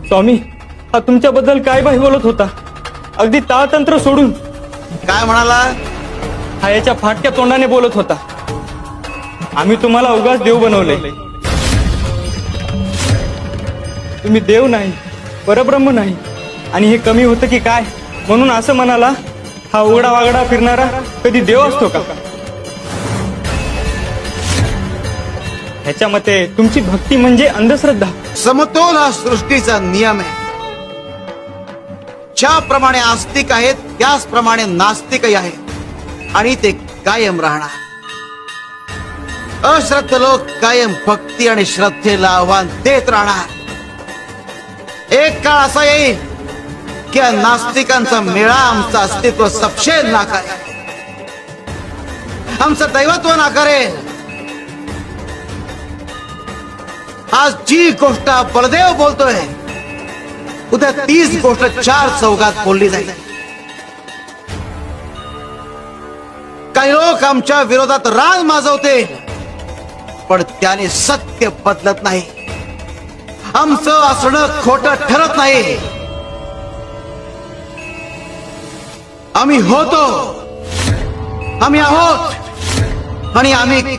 स्वामी, हा तुमच्याबद्दल काय बाई बोलत होता? अगदी ताळतंत्र सोडून. काय म्हणाला? हा याच्या फाटक्या तोंडाने बोलत होता. आम्ही तुम्हाला उगाच देव बनवले. तुम्ही देव नाही, परब्रह्म नाही. आणि हे कमी होतं की काय म्हणून असं म्हणाला? हा उघडा वागडा फिरणारा कधी देव असतो का? ह्याच्या मते तुमची भक्ती म्हणजे अंधश्रद्धा. समतोल हा सृष्टीचा नियम आहे. ज्याप्रमाणे आस्तिक आहेत त्याचप्रमाणे नास्तिकही आहेत आणि ते कायम राहणार. अश्रद्ध लोक कायम भक्ती आणि श्रद्धेला आव्हान देत राहणार. एक काळ असा येईल की नास्तिकांचा मेळा आमचं अस्तित्व सपशेल नाकारेल, आमचं दैवत्व नाकारेल. आज जी गोष्ट बलदेव बोलतोय उद्या तीच गोष्ट चार चौघात बोलली जाईल. काही लोक आमच्या विरोधात रान माजवते पण त्याने सत्य बदलत नाही. आमचं असणं खोटं ठरत नाही. आम्ही होतो, आम्ही आहोत आणि आम्ही